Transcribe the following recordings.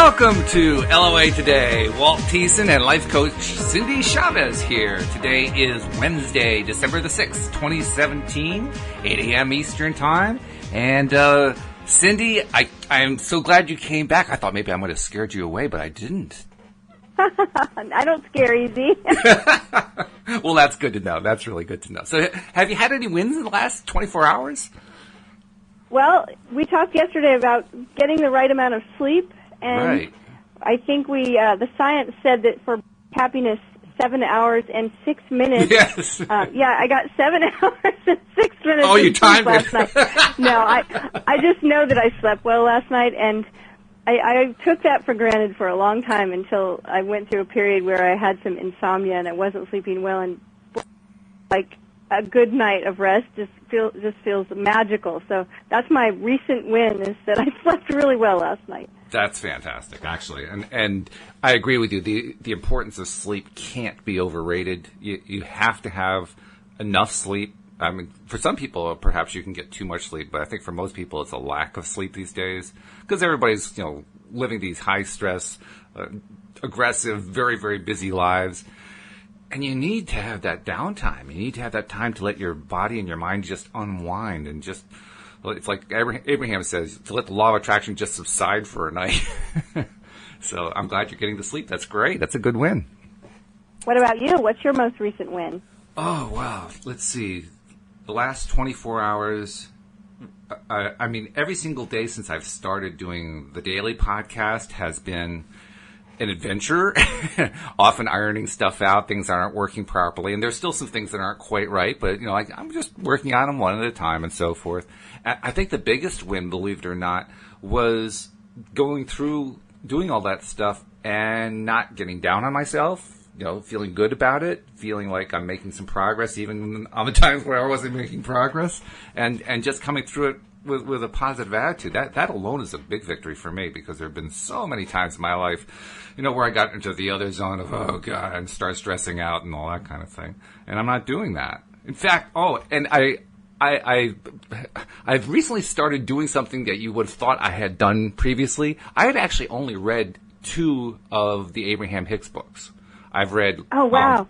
Welcome to LOA Today. Walt Thiessen and life coach Cindie Chavez here. Today is Wednesday, December the 6th, 2017, 8 a.m. Eastern Time. And Cindie, I'm so glad you came back. I thought maybe I might have scared you away, but I didn't. I don't scare easy. Well, that's good to know. That's really good to know. So have you had any wins in the last 24 hours? Well, we talked yesterday about getting the right amount of sleep, and right. I think the science said that for happiness, 7 hours and 6 minutes. Yes. I got 7 hours and 6 minutes. Oh, you timed last it. night. No, I just know that I slept well last night, and I took that for granted for a long time until I went through a period where I had some insomnia and I wasn't sleeping well, and like a good night of rest just feels magical. So that's my recent win, is that I slept really well last night. That's fantastic, actually, and I agree with you. The importance of sleep can't be overrated. You have to have enough sleep. I mean, for some people, perhaps you can get too much sleep, but I think for most people, it's a lack of sleep these days because everybody's living these high stress, aggressive, very very busy lives. And you need to have that downtime. You need to have that time to let your body and your mind just unwind and just, it's like Abraham says, to let the law of attraction just subside for a night. So I'm glad you're getting the sleep. That's great. That's a good win. What about you? What's your most recent win? Oh, wow. Let's see. The last 24 hours, I mean, every single day since I've started doing the daily podcast has been an adventure, often ironing stuff out, things that aren't working properly, and there's still some things that aren't quite right, but I'm just working on them one at a time and so forth. I think the biggest win, believe it or not, was going through doing all that stuff and not getting down on myself, feeling good about it, feeling like I'm making some progress even on the times where I wasn't making progress, and just coming through it with a positive attitude. That alone is a big victory for me, because there have been so many times in my life, where I got into the other zone of, oh God, and start stressing out and all that kind of thing. And I'm not doing that. In fact, I've recently started doing something that you would have thought I had done previously. I had actually only read 2 of the Abraham Hicks books. I've read... Oh, wow.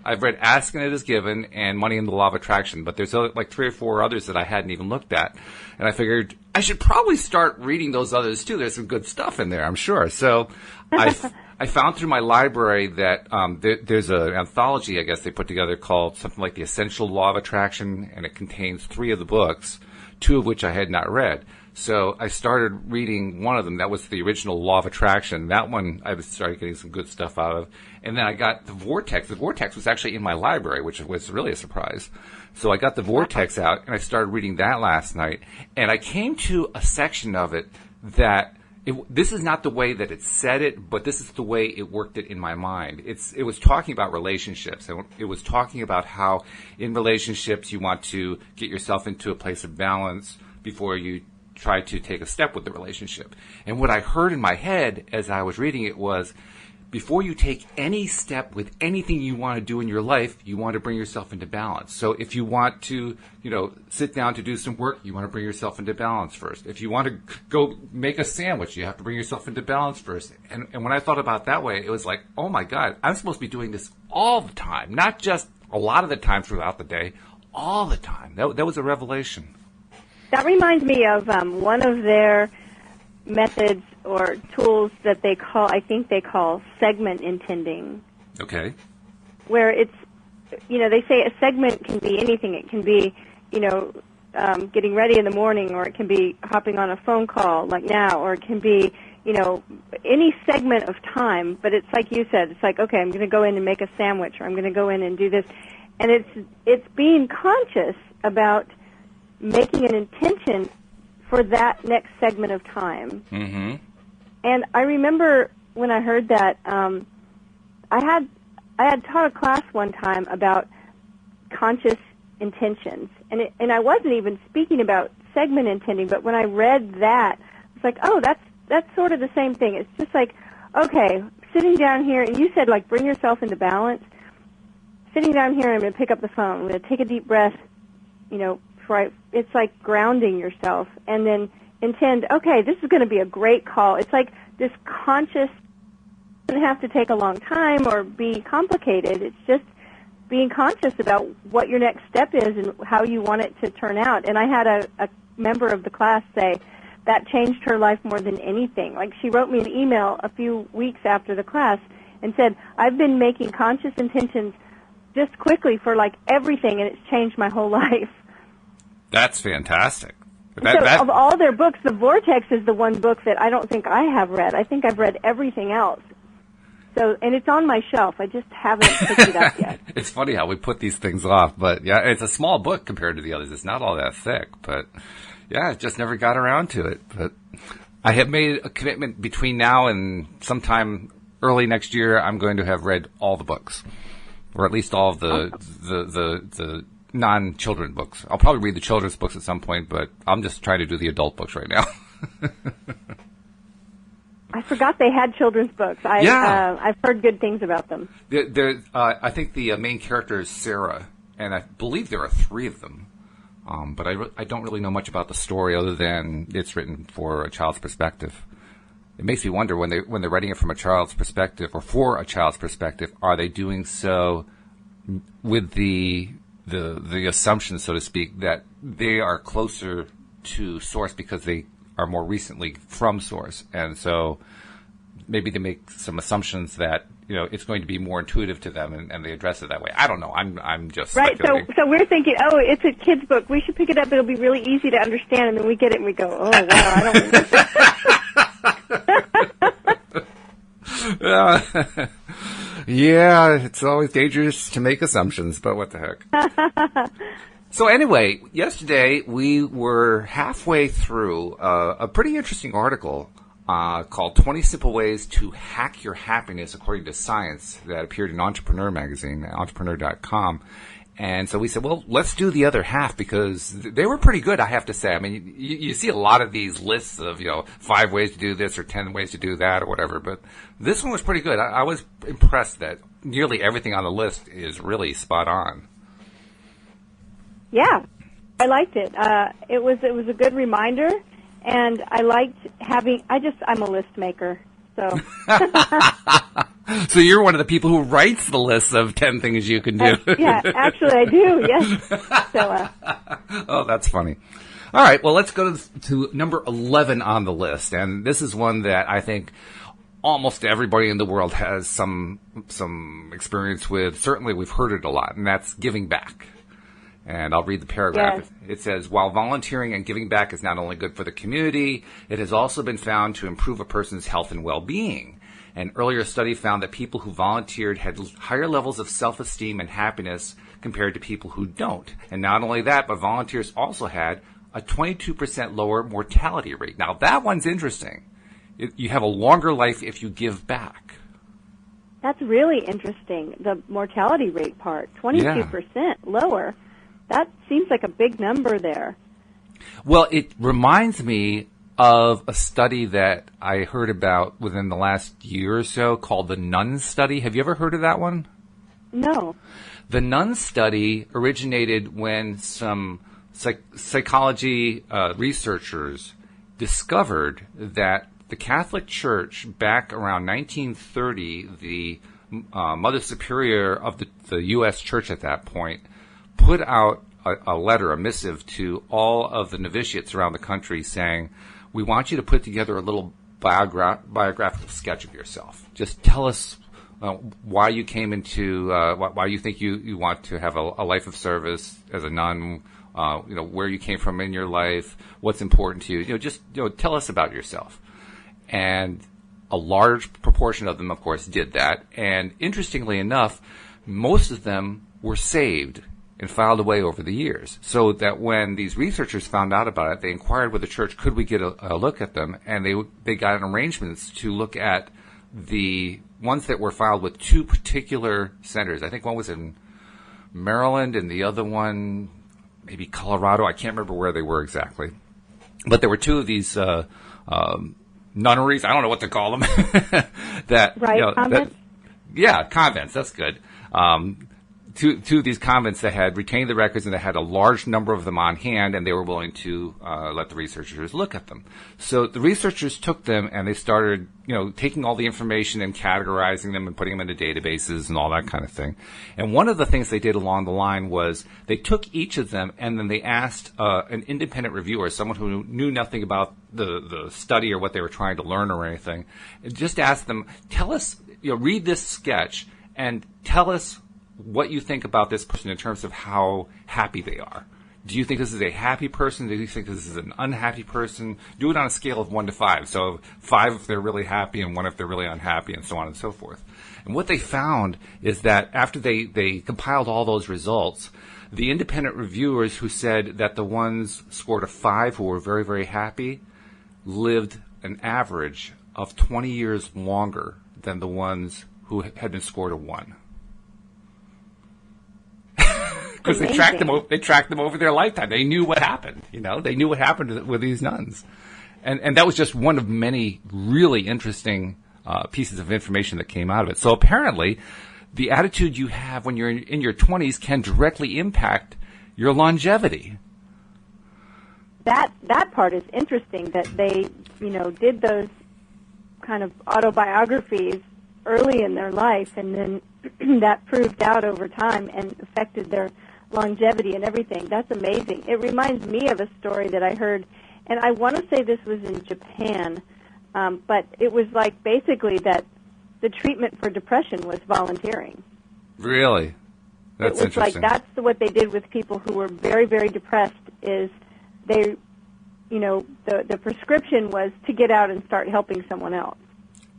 I've read Ask and It Is Given and Money and the Law of Attraction, but there's like 3 or 4 others that I hadn't even looked at. And I figured I should probably start reading those others too. There's some good stuff in there, I'm sure. So I found through my library that there's an anthology, I guess, they put together called something like The Essential Law of Attraction, and it contains 3 of the books, 2 of which I had not read. So I started reading one of them. That was the original Law of Attraction. That one I started getting some good stuff out of. And then I got The Vortex. The Vortex was actually in my library, which was really a surprise. So I got The Vortex out, and I started reading that last night. And I came to a section of it that this is not the way that it said it, but this is the way it worked it in my mind. It was talking about relationships. It was talking about how in relationships you want to get yourself into a place of balance before you try to take a step with the relationship. And what I heard in my head as I was reading it was, before you take any step with anything you want to do in your life, you want to bring yourself into balance. So if you want to, sit down to do some work, you want to bring yourself into balance first. If you want to go make a sandwich, you have to bring yourself into balance first. And when I thought about it that way, it was like, oh my God, I'm supposed to be doing this all the time, not just a lot of the time throughout the day, all the time. That was a revelation. That reminds me of one of their methods or tools that they call segment intending. Okay. Where it's, they say a segment can be anything. It can be, getting ready in the morning, or it can be hopping on a phone call like now, or it can be, any segment of time. But it's like you said, it's like, okay, I'm going to go in and make a sandwich, or I'm going to go in and do this. And it's being conscious about making an intention for that next segment of time. Mm-hmm. And I remember when I heard that, I had taught a class one time about conscious intentions, and I wasn't even speaking about segment intending, but when I read that, it's like, oh, that's sort of the same thing. It's just like, okay, sitting down here, and you said, like, bring yourself into balance. Sitting down here, I'm going to pick up the phone. I'm going to take a deep breath, it's like grounding yourself, and then intend, okay, this is going to be a great call. It's like this conscious, it doesn't have to take a long time or be complicated. It's just being conscious about what your next step is and how you want it to turn out. And I had a member of the class say that changed her life more than anything. Like, she wrote me an email a few weeks after the class and said, I've been making conscious intentions just quickly for like everything, and it's changed my whole life. That's fantastic. Of all their books, The Vortex is the one book that I don't think I have read. I think I've read everything else. So, and it's on my shelf. I just haven't picked it up yet. It's funny how we put these things off, but yeah, it's a small book compared to the others. It's not all that thick, but yeah, it just never got around to it. But I have made a commitment between now and sometime early next year. I'm going to have read all the books, or at least all of the non-children books. I'll probably read the children's books at some point, but I'm just trying to do the adult books right now. I forgot they had children's books. I've heard good things about them. I think the main character is Sarah, and I believe there are 3 of them. But I don't really know much about the story other than it's written for a child's perspective. It makes me wonder when they're writing it from a child's perspective or for a child's perspective, are they doing so with the assumption, so to speak, that they are closer to source because they are more recently from source, and so maybe they make some assumptions that it's going to be more intuitive to them, and they address it that way. I don't know. I'm just right. speculating. So we're thinking, oh, it's a kid's book. We should pick it up. It'll be really easy to understand, and then we get it and we go, oh wow, I don't. Yeah, it's always dangerous to make assumptions, but what the heck. So anyway, yesterday we were halfway through a pretty interesting article called 20 Simple Ways to Hack Your Happiness According to Science that appeared in Entrepreneur magazine, entrepreneur.com. And so we said, well, let's do the other half because they were pretty good, I have to say. I mean, you see a lot of these lists of, 5 ways to do this or 10 ways to do that or whatever, but this one was pretty good. I was impressed that nearly everything on the list is really spot on. Yeah, I liked it. It was a good reminder, and I liked I'm a list maker, so. So you're one of the people who writes the list of 10 things you can do. Yeah, actually I do, yes. So, oh, that's funny. All right, well, let's go to number 11 on the list, and this is one that I think almost everybody in the world has some experience with. Certainly we've heard it a lot, and that's giving back. And I'll read the paragraph. Yes. It says, while volunteering and giving back is not only good for the community, it has also been found to improve a person's health and well-being. An earlier study found that people who volunteered had higher levels of self-esteem and happiness compared to people who don't. And not only that, but volunteers also had a 22% lower mortality rate. Now, that one's interesting. You have a longer life if you give back. That's really interesting, the mortality rate part, 22% lower. That seems like a big number there. Well, it reminds me of a study that I heard about within the last year or so called the Nun Study. Have you ever heard of that one? No. The Nun Study originated when some psychology researchers discovered that the Catholic Church, back around 1930, the Mother Superior of the U.S. Church at that point, put out a letter, a missive to all of the novitiates around the country saying, we want you to put together a little biographical sketch of yourself. Just tell us why you came into, why you think you want to have a life of service as a nun, where you came from in your life, what's important to you. Just tell us about yourself. And a large proportion of them, of course, did that. And interestingly enough, most of them were saved and filed away over the years. So that when these researchers found out about it, they inquired with the church, could we get a look at them? And they got arrangements to look at the ones that were filed with 2 particular centers. I think one was in Maryland and the other one, maybe Colorado. I can't remember where they were exactly. But there were 2 of these nunneries, I don't know what to call them. That, right, convents? Convents, that's good. two of these convents that had retained the records and that had a large number of them on hand, and they were willing to let the researchers look at them. So the researchers took them and they started, taking all the information and categorizing them and putting them into databases and all that kind of thing. And one of the things they did along the line was they took each of them and then they asked an independent reviewer, someone who knew nothing about the study or what they were trying to learn or anything, and just asked them, tell us, read this sketch and tell us what you think about this person in terms of how happy they are. Do you think this is a happy person? Do you think this is an unhappy person? Do it on a scale of 1 to 5. So 5 if they're really happy and 1 if they're really unhappy, and so on and so forth. And what they found is that after they compiled all those results, the independent reviewers who said that the ones scored a 5 who were very, very happy lived an average of 20 years longer than the ones who had been scored a 1. Because they tracked them over their lifetime. They knew what happened. They knew what happened with these nuns, and that was just one of many really interesting pieces of information that came out of it. So apparently, the attitude you have when you're in your 20s can directly impact your longevity. That part is interesting. That they did those kind of autobiographies early in their life, and then that proved out over time and affected their longevity and everything. That's amazing. It reminds me of a story that I heard, and I want to say this was in Japan, but it was like basically that the treatment for depression was volunteering. Really? That's interesting. It was like that's what they did with people who were very, very depressed is they, the prescription was to get out and start helping someone else.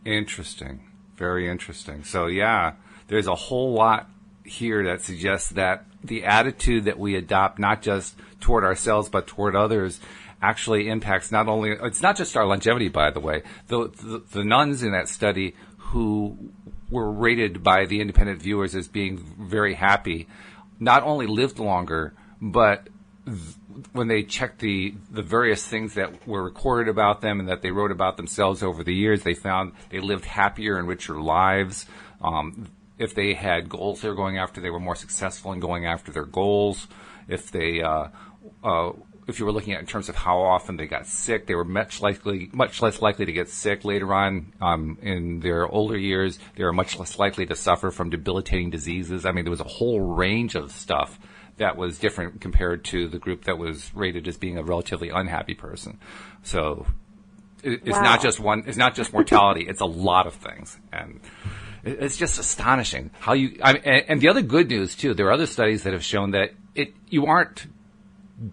Interesting. Very interesting. So, yeah, there's a whole lot here that suggests that the attitude that we adopt, not just toward ourselves but toward others, actually impacts not only, it's not just our longevity, by the way. The nuns in that study who were rated by the independent viewers as being very happy not only lived longer, but when they checked the various things that were recorded about them and that they wrote about themselves over the years, they found they lived happier and richer lives. If they had goals they were going after, they were more successful in going after their goals. If they, if you were looking at in terms of how often they got sick, they were much less likely to get sick later on. In their older years, they were much less likely to suffer from debilitating diseases. I mean, there was a whole range of stuff that was different compared to the group that was rated as being a relatively unhappy person. So it's not just one. It's not just mortality. It's a lot of things, and it's just astonishing how you. And the other good news too. There are other studies that have shown that you aren't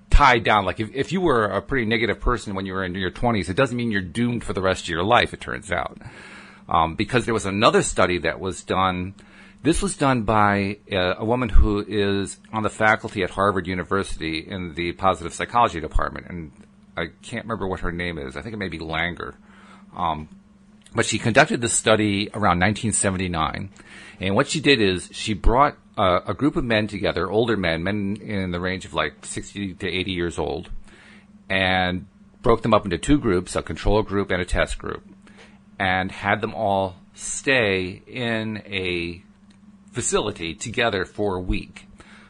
tied down. Like if you were a pretty negative person when you were in your 20s, it doesn't mean you're doomed for the rest of your life. It turns out, because there was another study that was done. This was done by a woman who is on the faculty at Harvard University in the positive psychology department, and I can't remember what her name is. I think it may be Langer. But she conducted this study around 1979, and what she did is she brought a group of men together, older men in the range of like 60 to 80 years old, and broke them up into two groups, a control group and a test group, and had them all stay in a facility together for a week.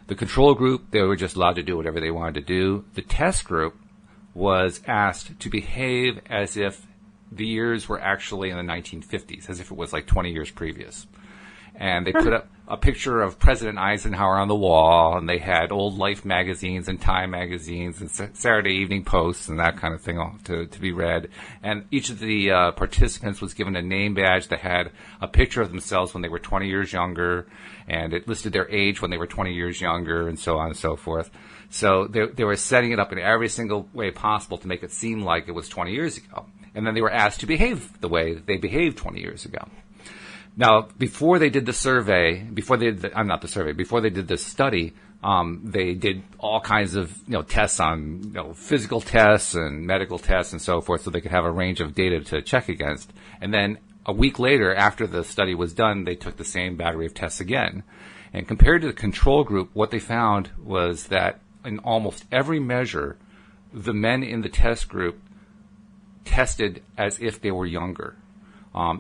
The control group, they were just allowed to do whatever they wanted to do. The test group was asked to behave as if the years were actually in the 1950s, as if it was like 20 years previous. And they put up a picture of President Eisenhower on the wall, and they had old Life magazines and Time magazines and Saturday Evening Posts and that kind of thing to be read. And each of the participants was given a name badge that had a picture of themselves when they were 20 years younger, and it listed their age when they were 20 years younger, and so on and so forth. So they were setting it up in every single way possible to make it seem like it was 20 years ago. And then they were asked to behave the way that they behaved 20 years ago. Now, before they did the survey, before they did this study, they did all kinds of, tests on, physical tests and medical tests and so forth, so they could have a range of data to check against. And then a week later, after the study was done, they took the same battery of tests again. And compared to the control group, what they found was that in almost every measure, the men in the test group tested as if they were younger.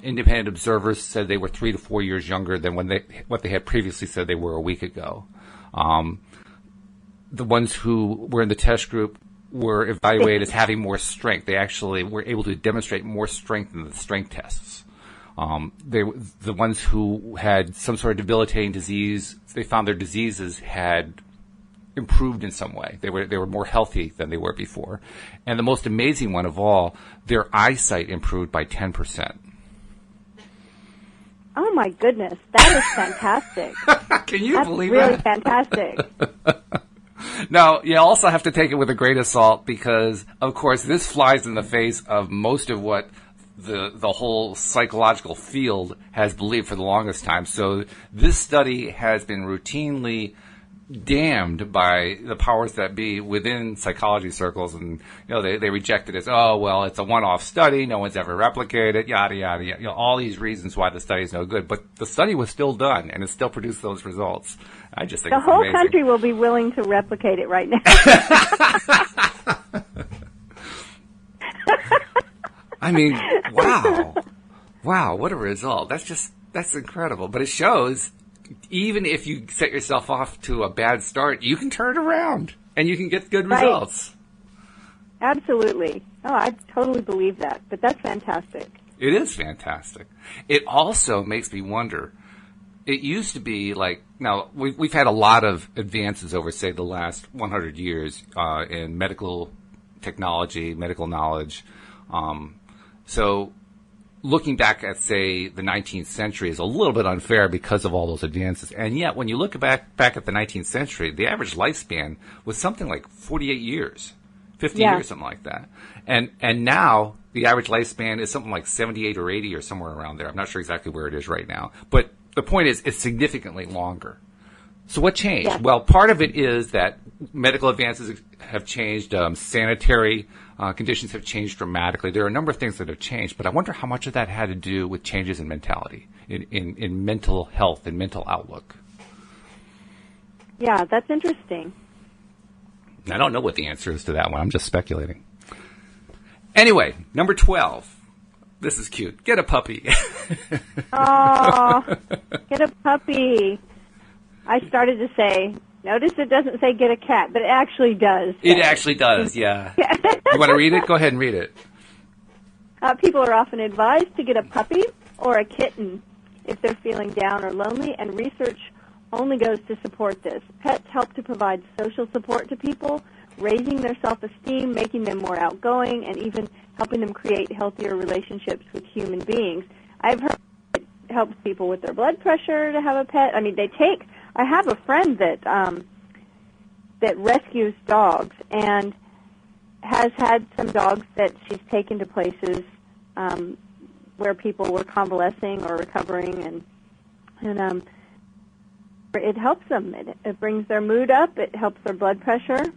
Independent observers said they were 3 to 4 years younger than what they had previously said they were a week ago. The ones who were in the test group were evaluated as having more strength. They actually were able to demonstrate more strength in the strength tests. The ones who had some sort of debilitating disease, they found their diseases had improved in some way. They were more healthy than they were before. And the most amazing one of all, their eyesight improved by 10%. Oh my goodness, that is fantastic. Can you That's believe really that? fantastic. Now, you also have to take it with a grain of salt because, of course, this flies in the face of most of what the whole psychological field has believed for the longest time. So this study has been routinely damned by the powers that be within psychology circles, and they reject it as, oh well, it's a one-off study, no one's ever replicated it, yada yada yada, all these reasons why the study is no good. But the study was still done, and it still produced those results. I just think the it's whole amazing. country will be willing to replicate it right now. I mean, wow, what a result! That's incredible. But it shows, even if you set yourself off to a bad start, you can turn it around and you can get good results. Absolutely. Oh, I totally believe that. But that's fantastic. It is fantastic. It also makes me wonder. It used to be like, now we've had a lot of advances over, say, the last 100 years in medical technology, medical knowledge. So looking back at, say, the 19th century is a little bit unfair because of all those advances. And yet, when you look back at the 19th century, the average lifespan was something like 48 years, 50 years, something like that. And now the average lifespan is something like 78 or 80 or somewhere around there. I'm not sure exactly where it is right now. But the point is, it's significantly longer. So what changed? Yeah. Well, part of it is that medical advances have changed. Sanitary conditions have changed dramatically. There are a number of things that have changed, but I wonder how much of that had to do with changes in mentality, in mental health and mental outlook. Yeah, that's interesting. I don't know what the answer is to that one. I'm just speculating. Anyway, number 12. This is cute. Get a puppy. Oh, get a puppy. I started to say, notice it doesn't say get a cat, but it actually does. It actually does, yeah. You want to read it? Go ahead and read it. People are often advised to get a puppy or a kitten if they're feeling down or lonely, and research only goes to support this. Pets help to provide social support to people, raising their self-esteem, making them more outgoing, and even helping them create healthier relationships with human beings. I've heard it helps people with their blood pressure to have a pet. I mean, I have a friend that rescues dogs and has had some dogs that she's taken to places where people were convalescing or recovering, and it helps them. It brings their mood up. It helps their blood pressure.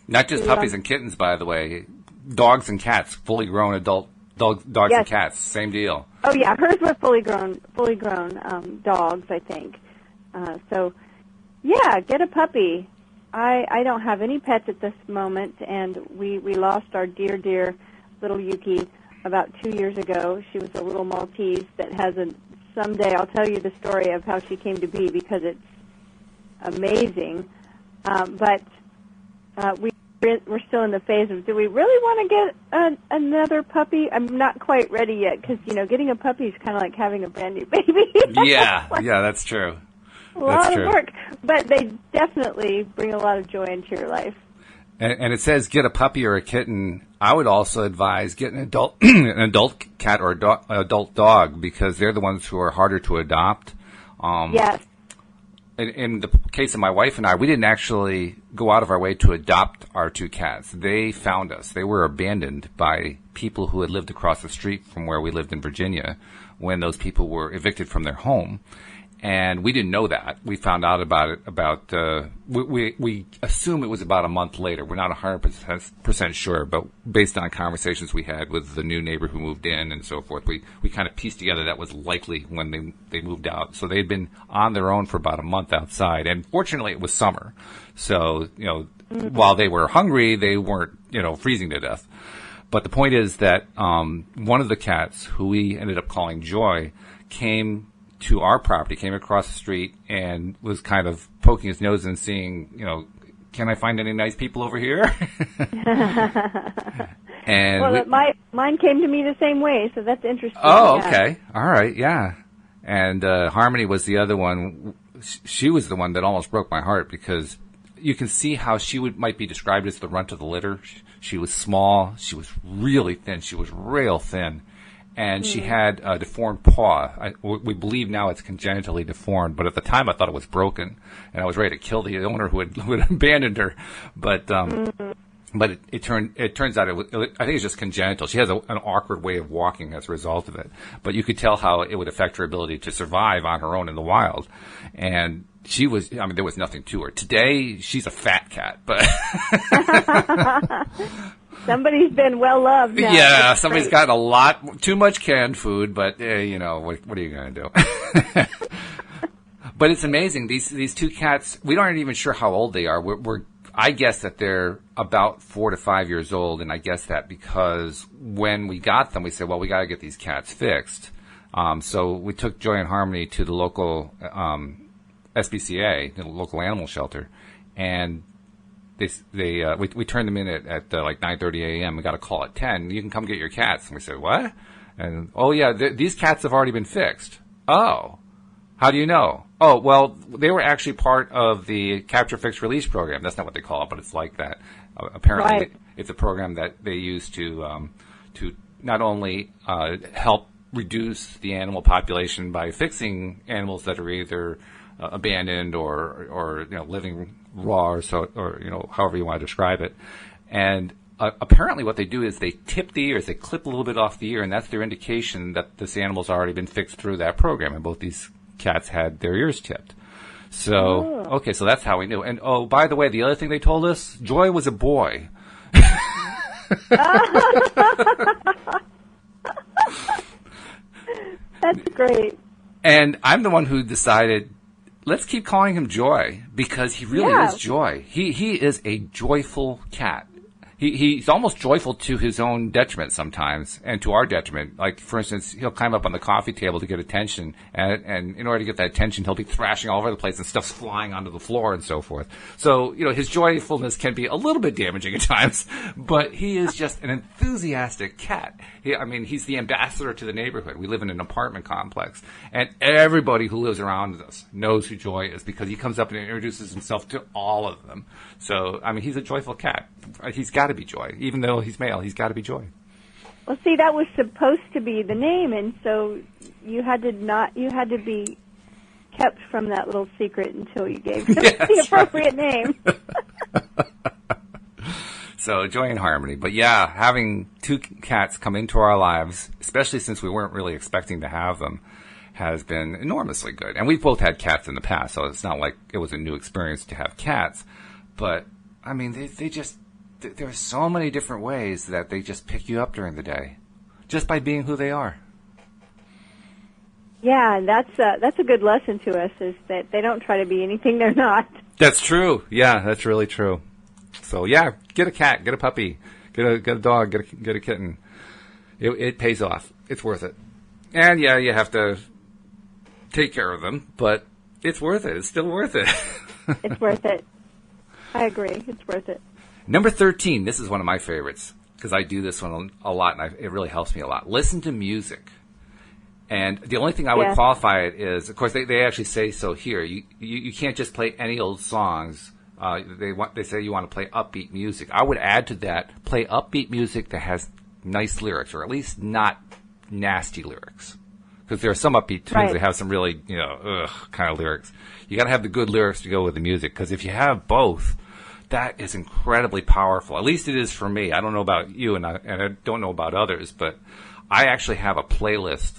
Not just puppies and kittens, by the way. Dogs and cats, fully grown adult dogs and cats, same deal. Oh yeah, hers were fully grown dogs, I think. So, yeah, get a puppy. I don't have any pets at this moment, and we lost our dear little Yuki about 2 years ago. She was a little Maltese that has someday I'll tell you the story of how she came to be because it's amazing. But we're still in the phase of, do we really want to get another puppy? I'm not quite ready yet because, getting a puppy is kind of like having a brand new baby. Yeah, that's true. A lot of work, but they definitely bring a lot of joy into your life. And it says get a puppy or a kitten. I would also advise get an adult cat or adult dog because they're the ones who are harder to adopt. Yes. In the case of my wife and I, we didn't actually go out of our way to adopt our two cats. They found us. They were abandoned by people who had lived across the street from where we lived in Virginia when those people were evicted from their home. And we didn't know that. We found out about it we assume it was about a month later. We're not 100% sure, but based on conversations we had with the new neighbor who moved in and so forth, we kind of pieced together that was likely when they moved out. So they'd been on their own for about a month outside, and fortunately it was summer. So, while they were hungry, they weren't, freezing to death. But the point is that one of the cats, who we ended up calling Joy, came to our property, came across the street, and was kind of poking his nose and seeing, can I find any nice people over here? And mine came to me the same way, so that's interesting. Oh, okay. All right, yeah. And Harmony was the other one. She was the one that almost broke my heart, because you can see how she might be described as the runt of the litter. She was small. She was really thin. She was rail thin. And she had a deformed paw. We believe now it's congenitally deformed, but at the time I thought it was broken, and I was ready to kill the owner who had abandoned her. But it turns out I think it's just congenital. She has an awkward way of walking as a result of it. But you could tell how it would affect her ability to survive on her own in the wild. And there was nothing to her. Today, she's a fat cat, but somebody's been well loved now. Yeah, somebody's gotten too much canned food, but what are you going to do? But it's amazing. These two cats, we aren't even sure how old they are. I guess that they're about 4 to 5 years old, and I guess that because when we got them, we said, well, we got to get these cats fixed. So we took Joy and Harmony to the local SPCA, the local animal shelter, and we turned them in at like 9:30 a.m. We got a call at 10. You can come get your cats. And we said, what? And these cats have already been fixed. Oh, how do you know? Oh, well, they were actually part of the Capture, Fix, Release program. That's not what they call it, but it's like that. Apparently, right. It's a program that they use to not only help reduce the animal population by fixing animals that are either abandoned or living raw or however you want to describe it. And apparently what they do is they tip the ears, they clip a little bit off the ear, and that's their indication that this animal's already been fixed through that program. And both these cats had their ears tipped. So, okay, so that's how we knew. And, oh, by the way, the other thing they told us, Joy was a boy. That's great. And I'm the one who decided, let's keep calling him Joy, because he really is joy. He is a joyful cat. He's almost joyful to his own detriment sometimes, and to our detriment. Like, for instance, he'll climb up on the coffee table to get attention, and in order to get that attention, he'll be thrashing all over the place, and stuff's flying onto the floor and so forth. So, his joyfulness can be a little bit damaging at times, but he is just an enthusiastic cat. He's the ambassador to the neighborhood. We live in an apartment complex, and everybody who lives around us knows who Joy is, because he comes up and introduces himself to all of them. So, he's a joyful cat. He's got to be Joy. Even though he's male, he's got to be Joy. Well, see, that was supposed to be the name, and so you had to be kept from that little secret until you gave him the appropriate name. So, Joy and Harmony. But yeah, having two cats come into our lives, especially since we weren't really expecting to have them, has been enormously good. And we've both had cats in the past, so it's not like it was a new experience to have cats. But, there are so many different ways that they just pick you up during the day, just by being who they are. Yeah, that's a good lesson to us, is that they don't try to be anything they're not. That's true. Yeah, that's really true. So yeah, get a cat, get a puppy, get a dog, get a kitten. It pays off. It's worth it. And yeah, you have to take care of them, but it's worth it. It's still worth it. It's worth it. I agree. It's worth it. Number 13, this is one of my favorites, because I do this one a lot, and it really helps me a lot. Listen to music. And the only thing I would qualify it is, of course, they actually say so here. You can't just play any old songs. They say you want to play upbeat music. I would add to that, play upbeat music that has nice lyrics, or at least not nasty lyrics. Because there are some upbeat tunes that have some really, kind of lyrics. You got to have the good lyrics to go with the music, because if you have both, that is incredibly powerful. At least it is for me. I don't know about you, and I don't know about others, but I actually have a playlist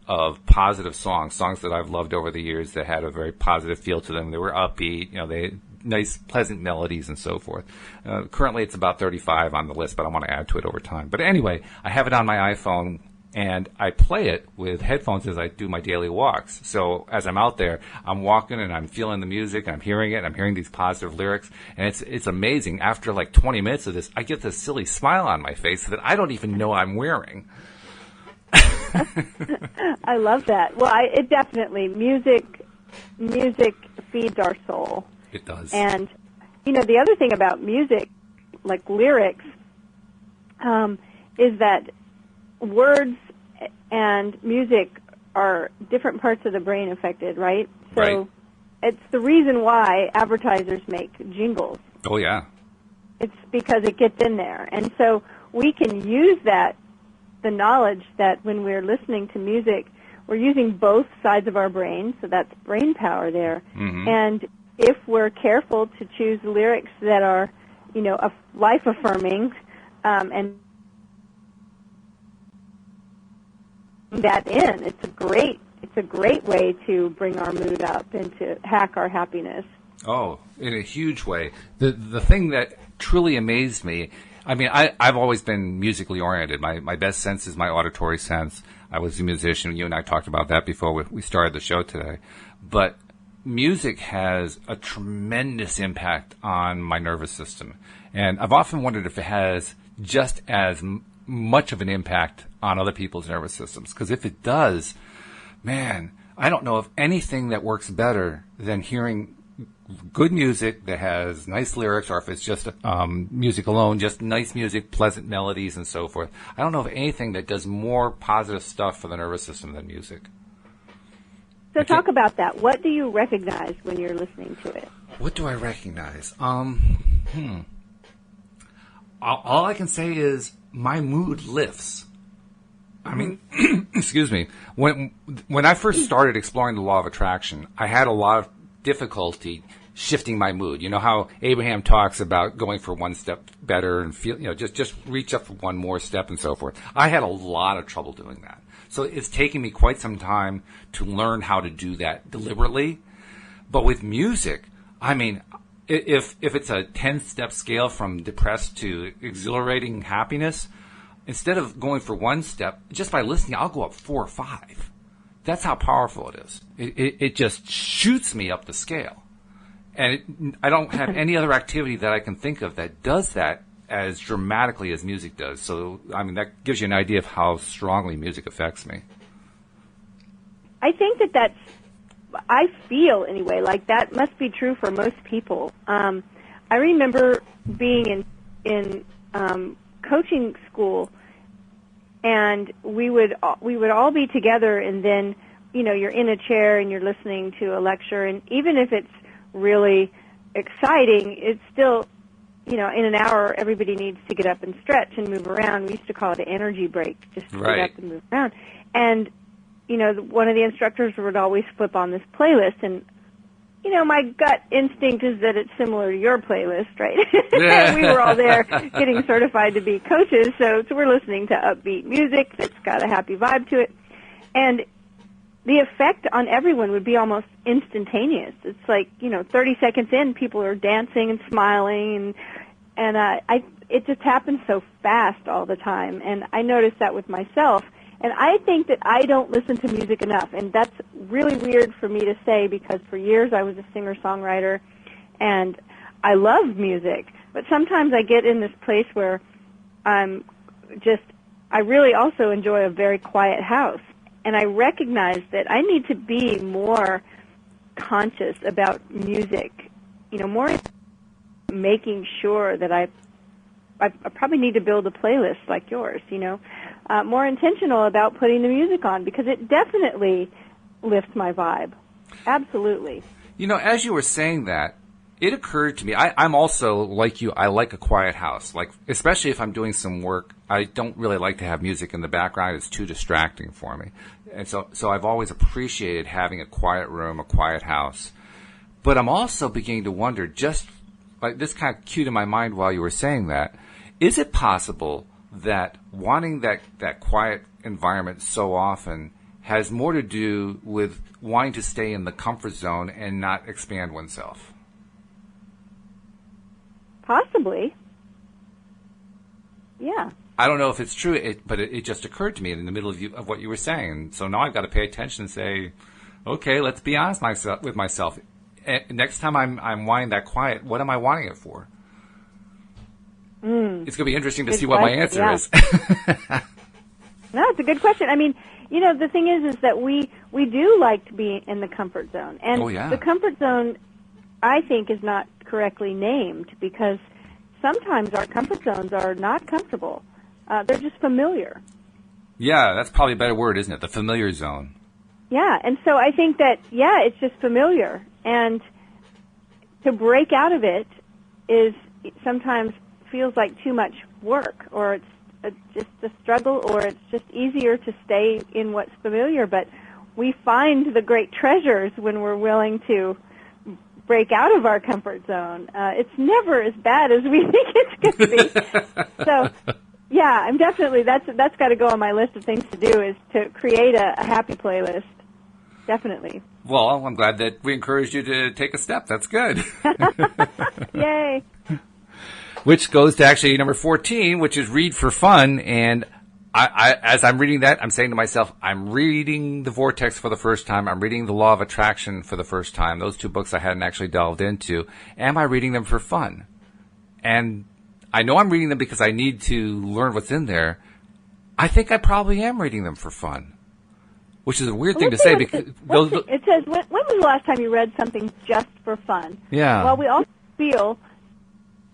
of positive songs that I've loved over the years that had a very positive feel to them. They were upbeat, they had nice, pleasant melodies and so forth. Currently, it's about 35 on the list, but I want to add to it over time. But anyway, I have it on my iPhone, and I play it with headphones as I do my daily walks. So as I'm out there, I'm walking and I'm feeling the music, and I'm hearing it, and I'm hearing these positive lyrics, and it's amazing. After like 20 minutes of this, I get this silly smile on my face that I don't even know I'm wearing. I love that. Well, it definitely, music feeds our soul. It does. And, the other thing about music, like lyrics, is that words and music are different parts of the brain affected, right? So right. It's the reason why advertisers make jingles. Oh, yeah. It's because it gets in there. And so we can use that, the knowledge that when we're listening to music, we're using both sides of our brain, so that's brain power there. Mm-hmm. And if we're careful to choose lyrics that are, life-affirming, and that in, it's a great way to bring our mood up and to hack our happiness. Oh, in a huge way. The thing that truly amazed me, I mean, I've always been musically oriented. My best sense is my auditory sense. I was a musician. You and I talked about that before we started the show today. But music has a tremendous impact on my nervous system. And I've often wondered if it has just as much of an impact on other people's nervous systems. Because if it does, man, I don't know of anything that works better than hearing good music that has nice lyrics, or if it's just music alone, just nice music, pleasant melodies, and so forth. I don't know of anything that does more positive stuff for the nervous system than music. So talk about that. What do you recognize when you're listening to it? What do I recognize? All I can say is my mood lifts. I mean, excuse me. When I first started exploring the law of attraction, I had a lot of difficulty shifting my mood. You know how Abraham talks about going for one step better and feel, just reach up for one more step and so forth. I had a lot of trouble doing that. So it's taken me quite some time to learn how to do that deliberately. But with music, I mean, if it's a 10-step scale from depressed to exhilarating happiness, instead of going for one step, just by listening, I'll go up 4 or 5. That's how powerful it is. It just shoots me up the scale. And I don't have any other activity that I can think of that does that as dramatically as music does. So, I mean, that gives you an idea of how strongly music affects me. I think I feel anyway, like that must be true for most people. I remember being in coaching school, and we would all be together, and then you're in a chair and you're listening to a lecture, and even if it's really exciting, it's still in an hour everybody needs to get up and stretch and move around. We used to call it an energy break, just to get up and move around. And one of the instructors would always flip on this playlist, and my gut instinct is that it's similar to your playlist, right? We were all there getting certified to be coaches, so we're listening to upbeat music that's got a happy vibe to it. And the effect on everyone would be almost instantaneous. It's like, 30 seconds in, people are dancing and smiling, and it just happens so fast all the time. And I noticed that with myself. And I think that I don't listen to music enough, and that's really weird for me to say because for years I was a singer-songwriter, and I love music, but sometimes I get in this place where I really also enjoy a very quiet house, and I recognize that I need to be more conscious about music, more making sure that I probably need to build a playlist like yours, more intentional about putting the music on because it definitely lifts my vibe. Absolutely. As you were saying that, it occurred to me, I'm also, like you, I like a quiet house. Like, especially if I'm doing some work, I don't really like to have music in the background. It's too distracting for me. And so I've always appreciated having a quiet room, a quiet house. But I'm also beginning to wonder, just like this kind of cued in my mind while you were saying that, is it possible that wanting that quiet environment so often has more to do with wanting to stay in the comfort zone and not expand oneself? Possibly. Yeah. I don't know if it's true, but it just occurred to me in the middle of what you were saying. So now I've got to pay attention and say, okay, let's be honest with myself. Next time I'm wanting that quiet, what am I wanting it for? It's going to be interesting to see what my answer is. No, it's a good question. I mean, the thing is that we do like to be in the comfort zone. And the comfort zone, I think, is not correctly named because sometimes our comfort zones are not comfortable. They're just familiar. Yeah, that's probably a better word, isn't it? The familiar zone. Yeah, and so I think that, it's just familiar. And to break out of it is sometimes feels like too much work, or it's just a struggle, or it's just easier to stay in what's familiar. But we find the great treasures when we're willing to break out of our comfort zone. It's never as bad as we think it's going to be. So, I'm definitely, that's got to go on my list of things to do, is to create a happy playlist. Definitely. Well, I'm glad that we encouraged you to take a step. That's good. Yay. Which goes to actually number 14, which is read for fun. And I, as I'm reading that, I'm saying to myself, I'm reading The Vortex for the first time. I'm reading The Law of Attraction for the first time. Those two books I hadn't actually delved into. Am I reading them for fun? And I know I'm reading them because I need to learn what's in there. I think I probably am reading them for fun. Which is a weird thing to say because it says, when was the last time you read something just for fun? Yeah. Well, we all feel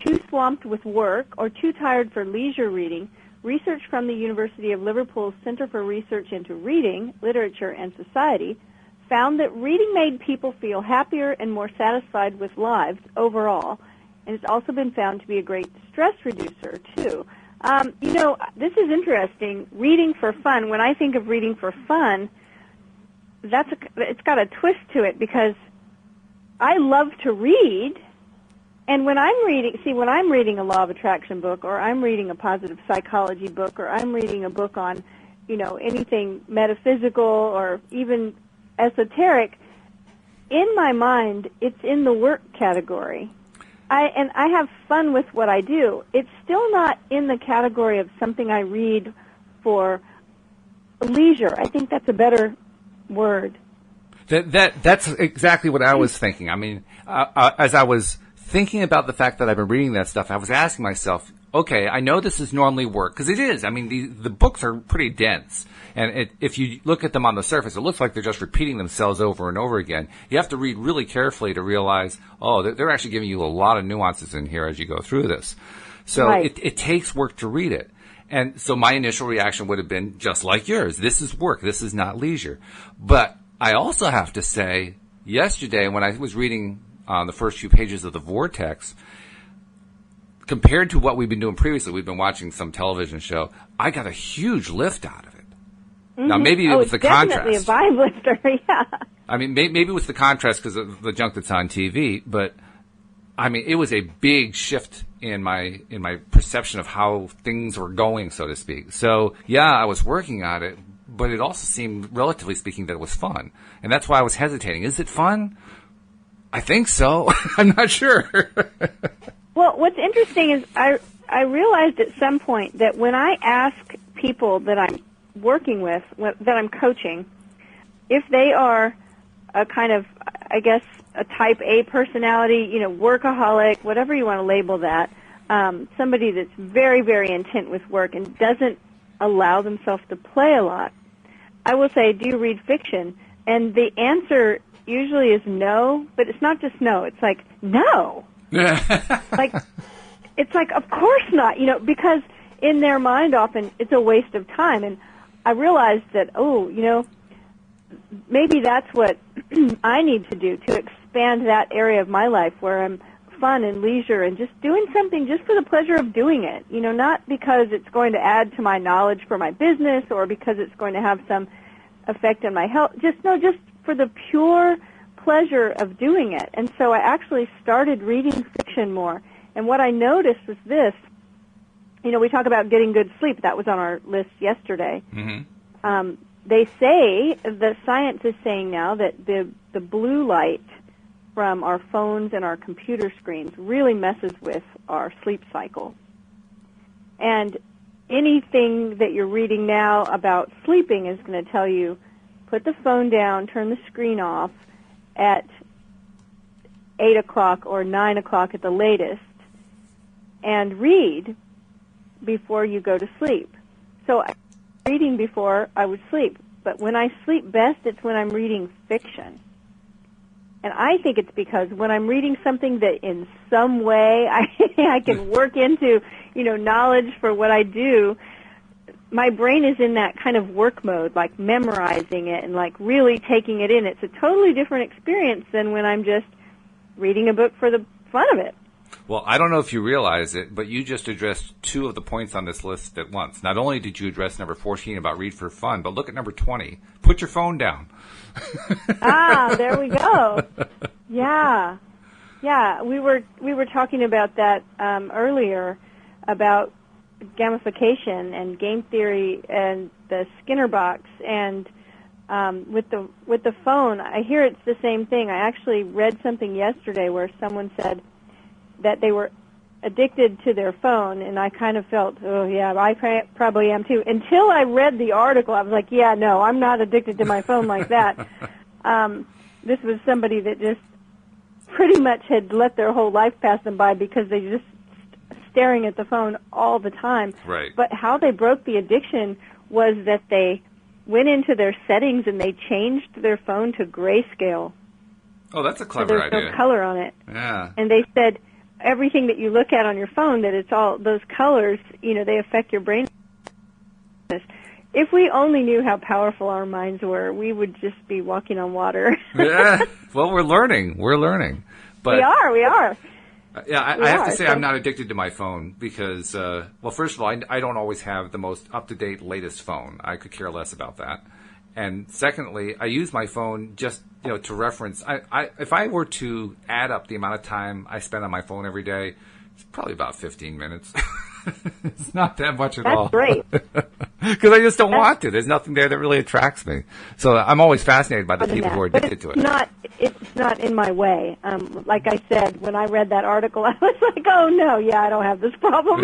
too swamped with work or too tired for leisure reading. Research from the University of Liverpool's Center for Research into Reading, Literature, and Society found that reading made people feel happier and more satisfied with lives overall. And it's also been found to be a great stress reducer, too. This is interesting. Reading for fun. When I think of reading for fun, it's got a twist to it because I love to read, and when I'm reading a Law of Attraction book, or I'm reading a positive psychology book, or I'm reading a book on, anything metaphysical or even esoteric, in my mind, it's in the work category. I have fun with what I do. It's still not in the category of something I read for leisure. I think that's a better word. That's exactly what I was thinking. I mean, as I was thinking about the fact that I've been reading that stuff, I was asking myself, okay, I know this is normally work, because it is. I mean, the books are pretty dense. And if you look at them on the surface, it looks like they're just repeating themselves over and over again. You have to read really carefully to realize, they're actually giving you a lot of nuances in here as you go through this. So right. it takes work to read it. And so my initial reaction would have been just like yours. This is work. This is not leisure. But I also have to say, yesterday when I was reading the first few pages of The Vortex, compared to what we've been doing previously, we've been watching some television show, I got a huge lift out of it. Mm-hmm. Now, maybe it was the contrast. It's definitely a vibe lifter, yeah. I mean, maybe it was the contrast because of the junk that's on TV, but I mean, it was a big shift in my perception of how things were going, so to speak. So, yeah, I was working on it, but it also seemed, relatively speaking, that it was fun. And that's why I was hesitating. Is it fun? I think so. I'm not sure. Well, what's interesting is I realized at some point that when I ask people that I'm working with, that I'm coaching, if they are a kind of, I guess, a type A personality, workaholic, whatever you want to label that, somebody that's very, very intent with work and doesn't allow themselves to play a lot, I will say, do you read fiction? And the answer usually is no, but it's not just no. It's like, no. It's like, of course not, because in their mind often it's a waste of time. And I realized that, maybe that's what I need to do to expand that area of my life where I'm fun and leisure and just doing something just for the pleasure of doing it, not because it's going to add to my knowledge for my business or because it's going to have some effect on my health. Just for the pure pleasure of doing it. And so I actually started reading fiction more. And what I noticed was this. We talk about getting good sleep. That was on our list yesterday. Mm-hmm. They say, the science is saying now that the blue light from our phones and our computer screens really messes with our sleep cycle. And anything that you're reading now about sleeping is going to tell you, put the phone down, turn the screen off at 8 o'clock or 9 o'clock at the latest, and read before you go to sleep. So I'm reading before I would sleep. But when I sleep best, it's when I'm reading fiction. And I think it's because when I'm reading something that in some way I can work into, knowledge for what I do, my brain is in that kind of work mode, like memorizing it and like really taking it in. It's a totally different experience than when I'm just reading a book for the fun of it. Well, I don't know if you realize it, but you just addressed two of the points on this list at once. Not only did you address number 14 about read for fun, but look at number 20. Put your phone down. There we go. Yeah. We were talking about that earlier, about gamification and game theory and the Skinner box, and with the phone, I hear it's the same thing. I actually read something yesterday where someone said that they were addicted to their phone, and I kind of felt, oh yeah, I probably am too. Until I read the article, I was like, yeah, no, I'm not addicted to my phone like that. This was somebody that just pretty much had let their whole life pass them by because they just staring at the phone all the time. Right. But how they broke the addiction was that they went into their settings and they changed their phone to grayscale. Oh, that's a So clever there's idea. no color on it. Yeah. And they said everything that you look at on your phone, that it's all those colors, they affect your brain. If we only knew how powerful our minds were, we would just be walking on water. Yeah. Well, we're learning. But we are. Yeah, I have to say I'm not addicted to my phone because, first of all, I don't always have the most up-to-date, latest phone. I could care less about that. And secondly, I use my phone just, to reference. If I were to add up the amount of time I spend on my phone every day, it's probably about 15 minutes. It's not that much at all. That's great. Because I just don't want to. There's nothing there that really attracts me. So I'm always fascinated by the people who are addicted to it. It's not in my way. Like I said, when I read that article, I was like, oh, no, I don't have this problem.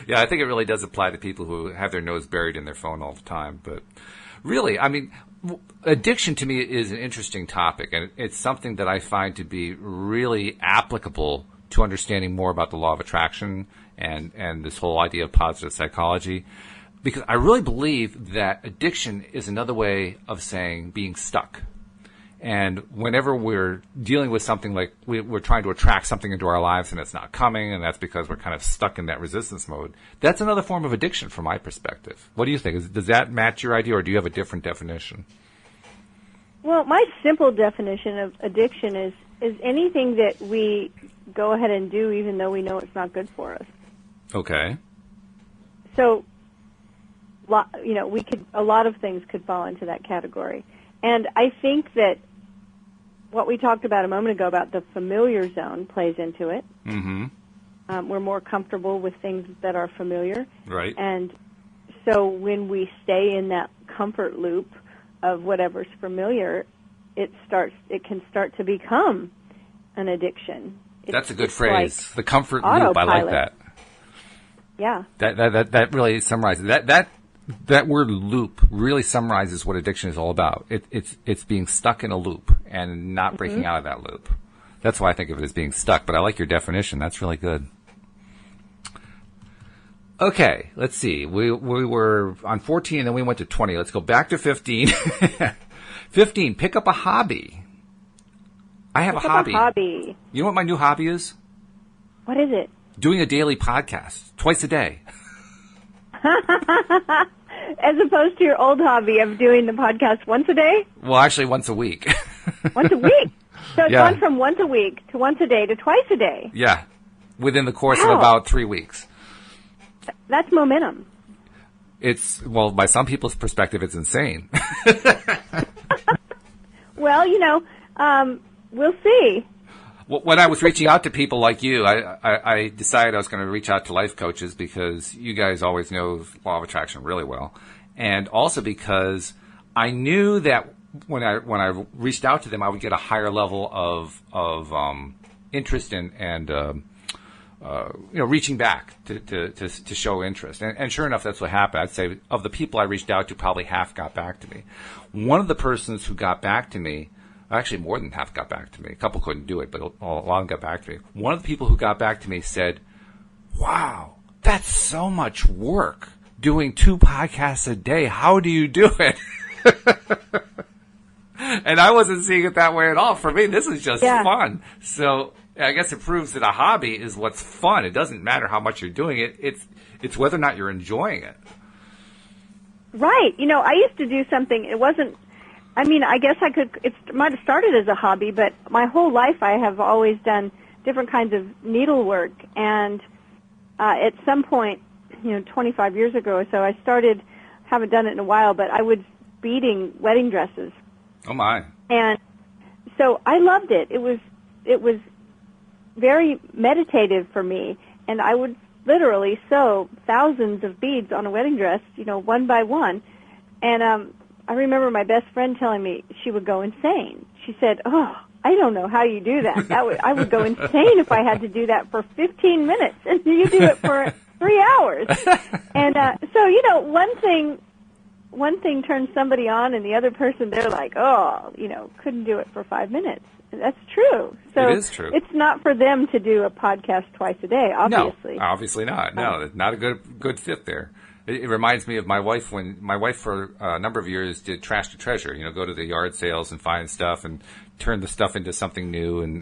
Yeah, I think it really does apply to people who have their nose buried in their phone all the time. But really, I mean, addiction to me is an interesting topic, and it's something that I find to be really applicable to understanding more about the law of attraction and this whole idea of positive psychology. Because I really believe that addiction is another way of saying being stuck. And whenever we're dealing with something like we're trying to attract something into our lives and it's not coming, and that's because we're kind of stuck in that resistance mode, that's another form of addiction from my perspective. What do you think? Does that match your idea, or do you have a different definition? Well, my simple definition of addiction is anything that we go ahead and do even though we know it's not good for us. Okay. So, a lot of things could fall into that category. And I think that what we talked about a moment ago about the familiar zone plays into it. Mm-hmm. We're more comfortable with things that are familiar. Right. And so when we stay in that comfort loop of whatever's familiar, it can start to become an addiction. That's a good phrase. Like the comfort loop. I like that. Yeah. That really summarizes that word loop really summarizes what addiction is all about. It's being stuck in a loop and not breaking out of that loop. That's why I think of it as being stuck, but I like your definition. That's really good. Okay, let's see. We were on 14 and then we went to 20. Let's go back to 15. 15, pick up a hobby. I have a hobby. You know what my new hobby is? What is it? Doing a daily podcast, twice a day. As opposed to your old hobby of doing the podcast once a day? Well, actually, once a week. Once a week? So it's gone from once a week to once a day to twice a day. Yeah, within the course of about 3 weeks. That's momentum. By some people's perspective, it's insane. Well, we'll see. When I was reaching out to people like you, I decided I was going to reach out to life coaches because you guys always know law of attraction really well. And also because I knew that when I reached out to them, I would get a higher level of interest and reaching back to show interest. And sure enough, that's what happened. I'd say of the people I reached out to, probably half got back to me. One of the persons who got back to me, actually more than half got back to me. A couple couldn't do it, but a lot of them got back to me. One of the people who got back to me said, "Wow, that's so much work doing 2 podcasts a day. How do you do it?" And I wasn't seeing it that way at all. For me, this is just fun. So I guess it proves that a hobby is what's fun. It doesn't matter how much you're doing it. It's whether or not you're enjoying it. Right. I used to do something. It wasn't, I guess it might have started as a hobby, but my whole life I have always done different kinds of needlework. And at some point, 25 years ago or so, I haven't done it in a while, but I was beading wedding dresses. Oh, my. And so I loved it. It was very meditative for me, and I would literally sew thousands of beads on a wedding dress, one by one. And I remember my best friend telling me she would go insane. She said, "Oh, I don't know how you do that. I would go insane if I had to do that for 15 minutes, and you do it for 3 hours." And so, one thing turns somebody on, and the other person, they're like, "Oh, couldn't do it for 5 minutes." And that's true. So it is true. It's not for them to do a podcast twice a day, obviously. No, obviously not. No, not a good fit there. It reminds me of my wife when my wife for a number of years did trash to treasure. Go to the yard sales and find stuff and turn the stuff into something new and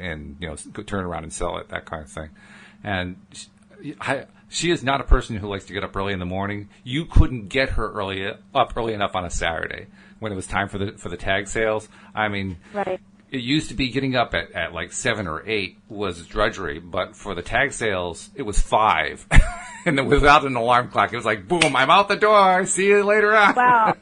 turn around and sell it, that kind of thing. And she is not a person who likes to get up early in the morning. You couldn't get her up early enough on a Saturday when it was time for the tag sales. Right. It used to be getting up at like 7 or 8 was drudgery, but for the tag sales, it was 5. And then without an alarm clock, it was like, boom, I'm out the door. See you later on. Wow.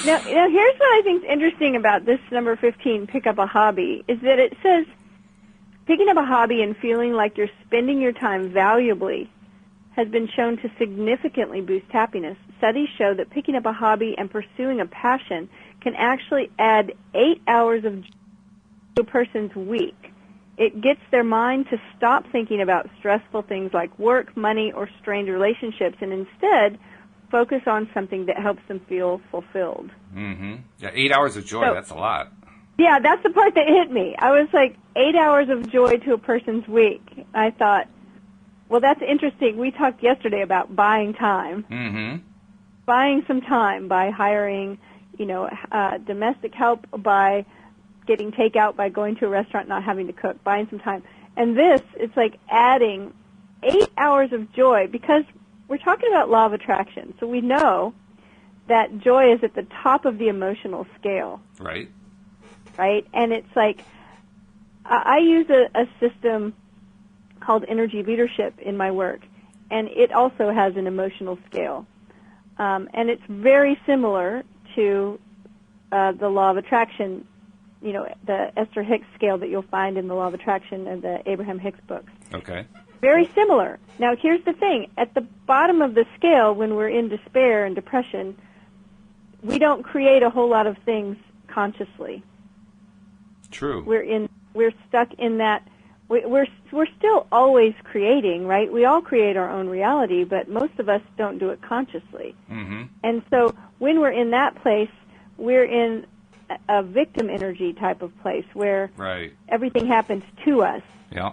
Now, here's what I think is interesting about this number 15, pick up a hobby, is that it says picking up a hobby and feeling like you're spending your time valuably has been shown to significantly boost happiness. Studies show that picking up a hobby and pursuing a passion can actually add 8 hours of joy to a person's week. It gets their mind to stop thinking about stressful things like work, money, or strained relationships, and instead focus on something that helps them feel fulfilled. Mm-hmm. Yeah, 8 hours of joy, that's a lot. Yeah, that's the part that hit me. I was like, 8 hours of joy to a person's week. I thought, well, that's interesting. We talked yesterday about buying time. Mm-hmm. Buying some time by hiring, domestic help, by getting takeout, by going to a restaurant, not having to cook, buying some time. And this, it's like adding 8 hours of joy, because we're talking about law of attraction. So we know that joy is at the top of the emotional scale. Right. Right? And it's like, I use a system called energy leadership in my work, and it also has an emotional scale. And it's very similar to the law of attraction, the Esther Hicks scale that you'll find in the law of attraction and the Abraham Hicks books. Okay. Very similar. Now, here's the thing. At the bottom of the scale, when we're in despair and depression, we don't create a whole lot of things consciously. True. We're stuck in that. We're still always creating, right? We all create our own reality, but most of us don't do it consciously. Mm-hmm. And so when we're in that place, we're in a victim energy type of place where everything happens to us. Yeah.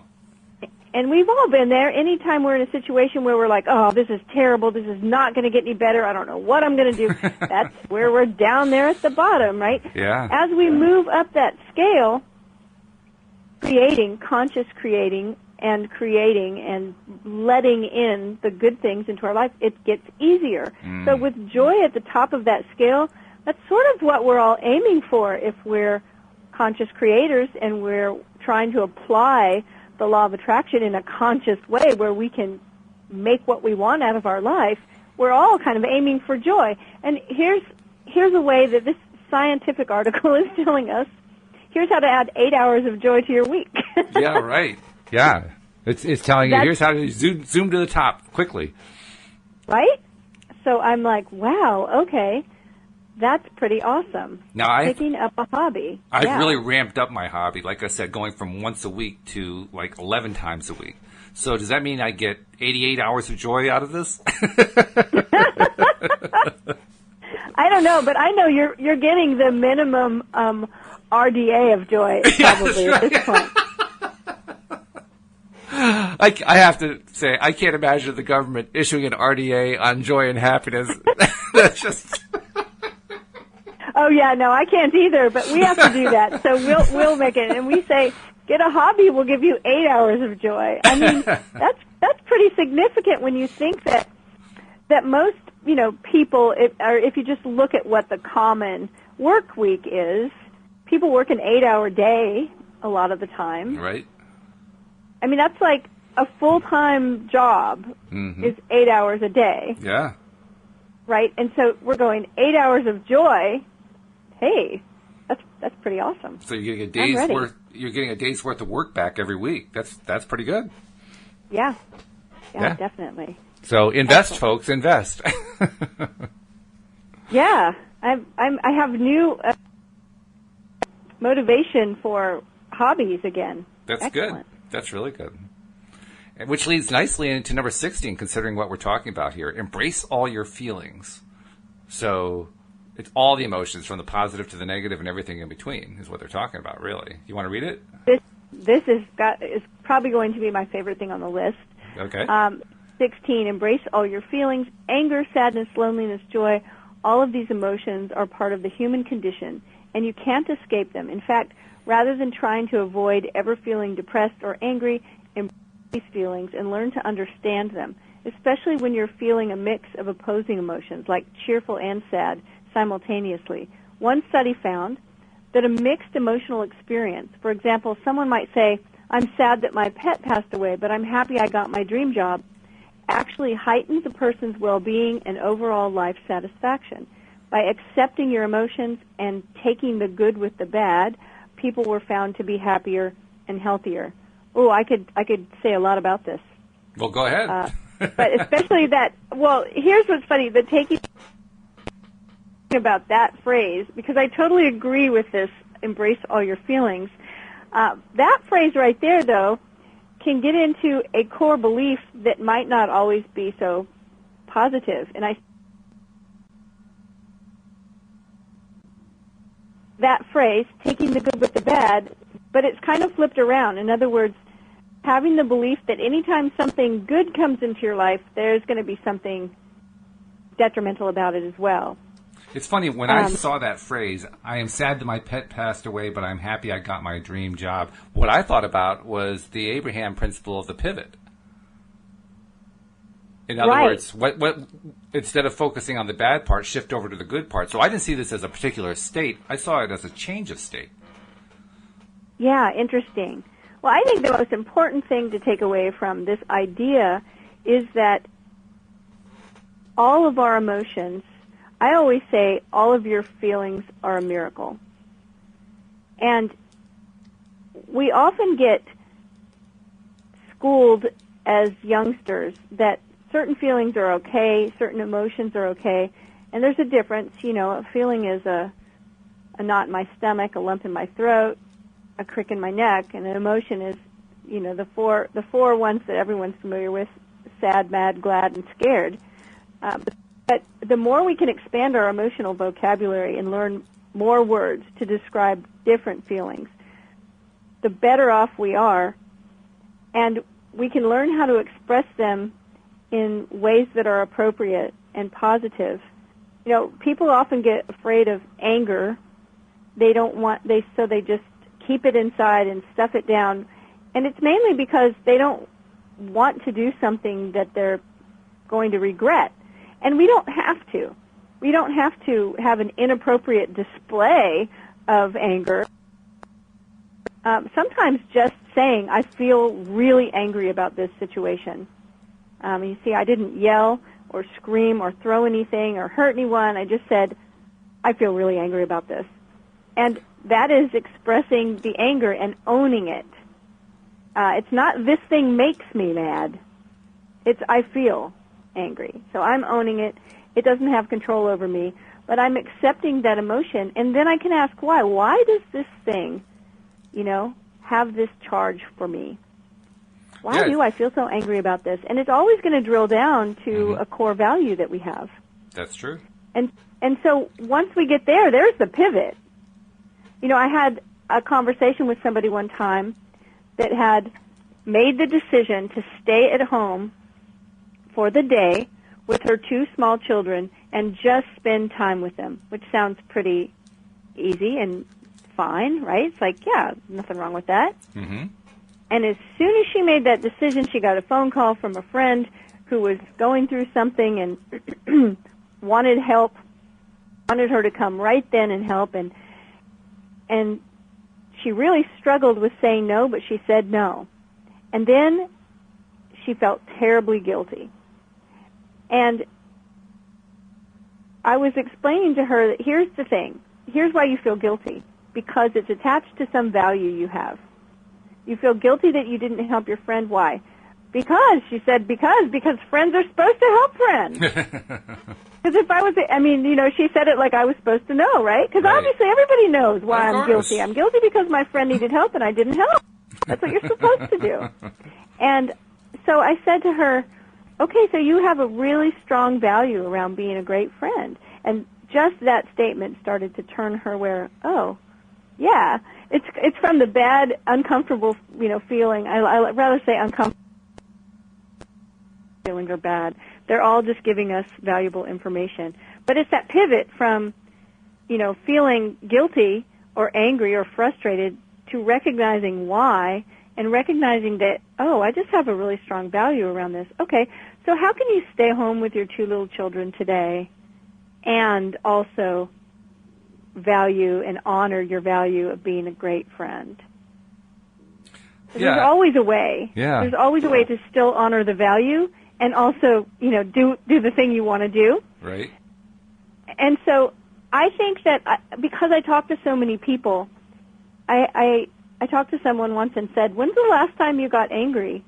And we've all been there. Anytime we're in a situation where we're like, oh, this is terrible, this is not going to get any better, I don't know what I'm going to do, that's where we're down there at the bottom, right? Yeah. As we move up that scale, conscious creating and letting in the good things into our life, it gets easier. So with joy at the top of that scale, that's sort of what we're all aiming for if we're conscious creators and we're trying to apply the law of attraction in a conscious way where we can make what we want out of our life. We're all kind of aiming for joy. And here's a way that this scientific article is telling us. Here's how to add 8 hours of joy to your week. Yeah, right. Yeah. It's telling you, here's how to zoom to the top quickly. Right? So I'm like, wow, okay. That's pretty awesome. Now, Picking up a hobby. I've really ramped up my hobby, like I said, going from once a week to like 11 times a week. So does that mean I get 88 hours of joy out of this? I don't know, but I know you're getting the minimum RDA of joy probably at this point. I have to say, I can't imagine the government issuing an RDA on joy and happiness. That's just... Oh yeah, no, I can't either, but we have to do that. So we'll make it, and we say, get a hobby, we'll give you 8 hours of joy. I mean, that's pretty significant when you think that most, people, if you just look at what the common work week is, people work an 8-hour day a lot of the time. Right. I mean, that's like a full-time job is 8 hours a day. Yeah. Right? And so we're going 8 hours of joy. Hey, that's pretty awesome. So you're getting a day's worth. You're getting a day's worth of work back every week. That's pretty good. Yeah, definitely. So invest, folks, invest. Yeah, I have new motivation for hobbies again. That's Excellent. Good. That's really good. Which leads nicely into number 16, considering what we're talking about here. Embrace all your feelings. So it's all the emotions, from the positive to the negative and everything in between, is what they're talking about, really. You want to read it? This is probably going to be my favorite thing on the list. Okay. 16, embrace all your feelings, anger, sadness, loneliness, joy. All of these emotions are part of the human condition, and you can't escape them. In fact, rather than trying to avoid ever feeling depressed or angry, embrace these feelings and learn to understand them, especially when you're feeling a mix of opposing emotions, like cheerful and sad, simultaneously. One study found that a mixed emotional experience, for example, someone might say, I'm sad that my pet passed away, but I'm happy I got my dream job, actually heightens a person's well-being and overall life satisfaction. By accepting your emotions and taking the good with the bad, people were found to be happier and healthier. Oh, I could say a lot about this. Well, go ahead. But especially that, well, here's what's funny, the taking about that phrase, because I totally agree with this, embrace all your feelings. That phrase right there, though, can get into a core belief that might not always be so positive. And that phrase, taking the good with the bad, but it's kind of flipped around. In other words, having the belief that anytime something good comes into your life, there's going to be something detrimental about it as well. It's funny, when I saw that phrase, I am sad that my pet passed away, but I'm happy I got my dream job. What I thought about was the Abraham principle of the pivot. In other words, what instead of focusing on the bad part, shift over to the good part. So I didn't see this as a particular state. I saw it as a change of state. Yeah, interesting. Well, I think the most important thing to take away from this idea is that all of our emotions, I always say all of your feelings are a miracle. And we often get schooled as youngsters that certain feelings are okay, certain emotions are okay, and there's a difference. A feeling is a knot in my stomach, a lump in my throat, a crick in my neck, and an emotion is, the four ones that everyone's familiar with: sad, mad, glad, and scared. But the more we can expand our emotional vocabulary and learn more words to describe different feelings, the better off we are, and we can learn how to express them in ways that are appropriate and positive. People often get afraid of anger. So they just keep it inside and stuff it down. And it's mainly because they don't want to do something that they're going to regret. And we don't have to. We don't have to have an inappropriate display of anger. Sometimes just saying, I feel really angry about this situation. You see, I didn't yell or scream or throw anything or hurt anyone. I just said, I feel really angry about this. And that is expressing the anger and owning it. It's not, this thing makes me mad. It's, I feel angry. So I'm owning it. It doesn't have control over me. But but I'm accepting that emotion, and then I can ask why. Why does this thing, have this charge for me? Why do I feel so angry about this? And it's always going to drill down to a core value that we have. That's true. And so once we get there, there's the pivot. I had a conversation with somebody one time that had made the decision to stay at home for the day with her 2 small children and just spend time with them, which sounds pretty easy and fine, right? It's like, yeah, nothing wrong with that. Mm-hmm. And as soon as she made that decision, she got a phone call from a friend who was going through something and wanted help, wanted her to come right then and help. And she really struggled with saying no, but she said no. And then she felt terribly guilty. And I was explaining to her that here's the thing. Here's why you feel guilty. Because it's attached to some value you have. You feel guilty that you didn't help your friend. Why? Because, she said, because friends are supposed to help friends. Because if I was, she said it like I was supposed to know, right? Because obviously everybody knows why I'm guilty. I'm guilty because my friend needed help and I didn't help. That's what you're supposed to do. And so I said to her, okay, so you have a really strong value around being a great friend. And just that statement started to turn her where, oh, yeah, it's from the bad, uncomfortable, feeling. I rather say uncomfortable feelings are bad. They're all just giving us valuable information. But it's that pivot from, feeling guilty or angry or frustrated to recognizing why and recognizing that, oh, I just have a really strong value around this. Okay, so how can you stay home with your 2 little children today and also value and honor your value of being a great friend? There's always a way. Yeah. There's always a way to still honor the value and also, do the thing you want to do. Right. And so I think that because I talk to so many people, I talked to someone once and said, when's the last time you got angry?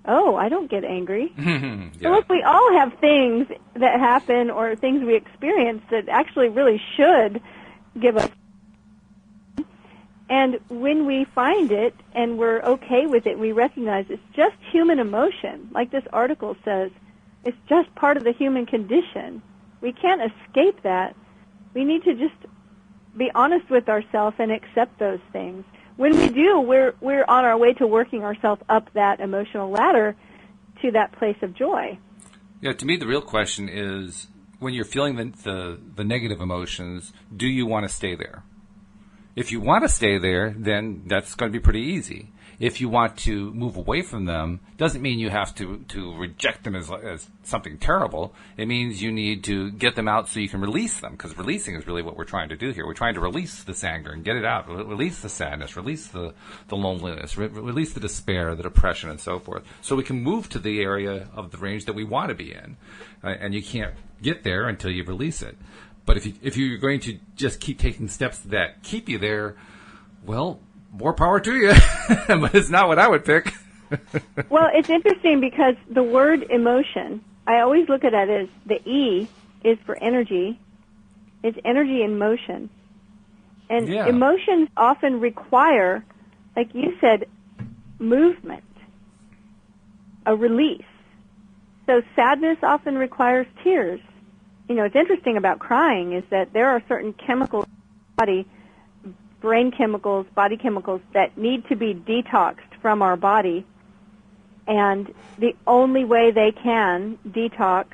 Oh, I don't get angry. Yeah. So look, we all have things that happen or things we experience that actually really should give us. And when we find it and we're okay with it, we recognize it's just human emotion. Like this article says, it's just part of the human condition. We can't escape that. We need to just be honest with ourselves and accept those things. When we do, we're on our way to working ourselves up that emotional ladder to that place of joy. Yeah, to me, the real question is, when you're feeling the negative emotions, do you want to stay there? If you want to stay there, then that's going to be pretty easy. If you want to move away from them, doesn't mean you have to reject them as something terrible. It means you need to get them out so you can release them, because releasing is really what we're trying to do here. We're trying to release this anger and get it out, release the sadness, release the loneliness, release the despair, the depression, and so forth, so we can move to the area of the range that we want to be in. And you can't get there until you release it. But if you're going to just keep taking steps that keep you there, well, more power to you. But it's not what I would pick. Well, it's interesting because the word emotion, I always look at it as the E is for energy. It's energy in motion. And emotions often require, like you said, movement, a release. So sadness often requires tears. What's interesting about crying is that there are certain chemicals in the body, brain chemicals, body chemicals, that need to be detoxed from our body. And the only way they can detox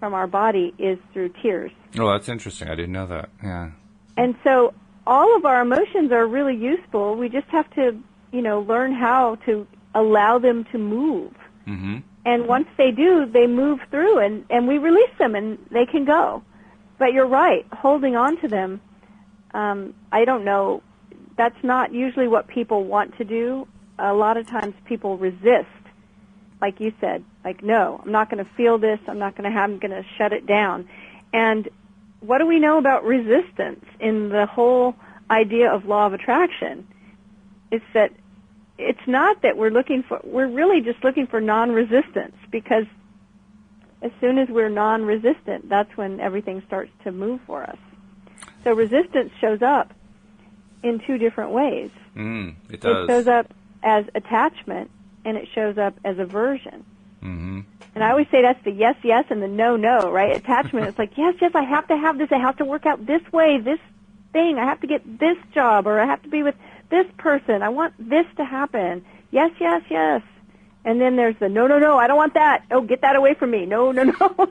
from our body is through tears. Oh, that's interesting. I didn't know that. Yeah. And so all of our emotions are really useful. We just have to, learn how to allow them to move. Mm-hmm. And once they do, they move through, and we release them, and they can go. But you're right, holding on to them, I don't know, that's not usually what people want to do. A lot of times people resist, like you said, like, no, I'm not going to feel this, I'm going to shut it down. And what do we know about resistance in the whole idea of law of attraction? It's that it's not that we're really just looking for non-resistance, because as soon as we're non-resistant, that's when everything starts to move for us. So resistance shows up in two different ways. It does. It shows up as attachment, and it shows up as aversion. Mm-hmm. And I always say that's the yes, yes, and the no, no, right? Attachment, it's like, yes, yes, I have to have this. I have to work out this way, this thing. I have to get this job, or I have to be with this person. I want this to happen. Yes, yes, yes. And then there's the no, no, no, I don't want that. Oh, get that away from me. No, no, no.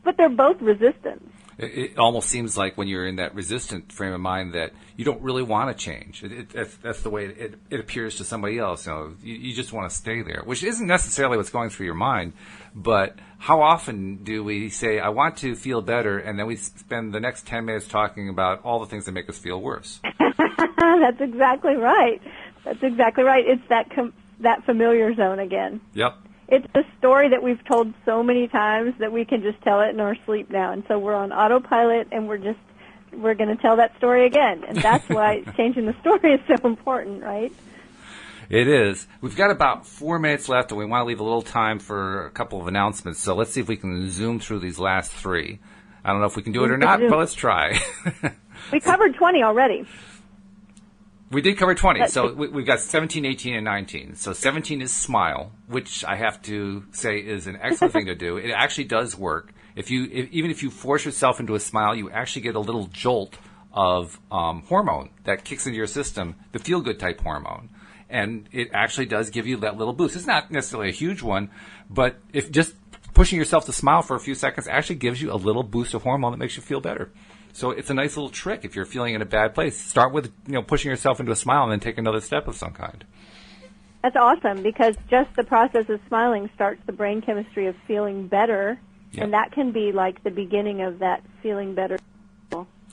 But they're both resistance. It almost seems like when you're in that resistant frame of mind that you don't really want to change. That's the way it appears to somebody else. You just want to stay there, which isn't necessarily what's going through your mind. But how often do we say, I want to feel better, and then we spend the next 10 minutes talking about all the things that make us feel worse? That's exactly right. That's exactly right. It's that familiar zone again. Yep. It's a story that we've told so many times that we can just tell it in our sleep now. And so we're on autopilot, and we're going to tell that story again. And that's why changing the story is so important, right? It is. We've got about 4 minutes left, and we want to leave a little time for a couple of announcements. So let's see if we can zoom through these last three. I don't know if we can do it or not, but let's try. We covered 20 already. We did cover 20, so we've got 17, 18, and 19. So 17 is smile, which I have to say is an excellent thing to do. It actually does work. Even if you force yourself into a smile, you actually get a little jolt of hormone that kicks into your system, the feel-good type hormone. And it actually does give you that little boost. It's not necessarily a huge one, but if just pushing yourself to smile for a few seconds actually gives you a little boost of hormone that makes you feel better. So it's a nice little trick if you're feeling in a bad place. Start with pushing yourself into a smile and then take another step of some kind. That's awesome, because just the process of smiling starts the brain chemistry of feeling better, Yep. And that can be like the beginning of that feeling better.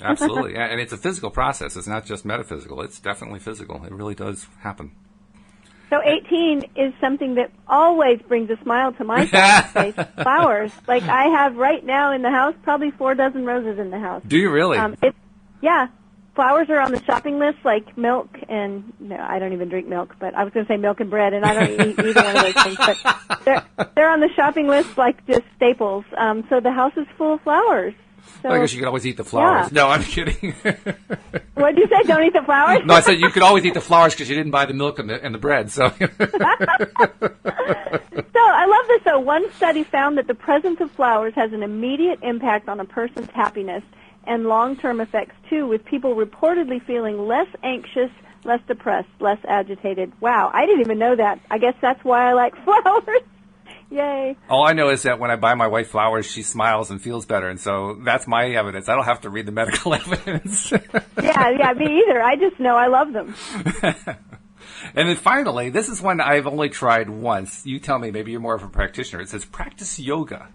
Absolutely, and it's a physical process. It's not just metaphysical. It's definitely physical. It really does happen. So 18 is something that always brings a smile to my face. Flowers. Like I have right now in the house, probably 4 dozen roses in the house. Do you really? Yeah. Flowers are on the shopping list, like milk and, no, I don't even drink milk, but I was going to say milk and bread, and I don't eat either one of those things. But they're on the shopping list like just staples. So the house is full of flowers. So, I guess you could always eat the flowers. Yeah. No, I'm kidding. What did you say? Don't eat the flowers? No, I said you could always eat the flowers because you didn't buy the milk and the bread. So. So I love this, though. One study found that the presence of flowers has an immediate impact on a person's happiness and long-term effects, too, with people reportedly feeling less anxious, less depressed, less agitated. Wow, I didn't even know that. I guess that's why I like flowers. Yay. All I know is that when I buy my wife flowers, she smiles and feels better, and so that's my evidence. I don't have to read the medical evidence. Yeah, me either. I just know I love them. And then finally, this is one I've only tried once. You tell me, maybe you're more of a practitioner. It says practice yoga.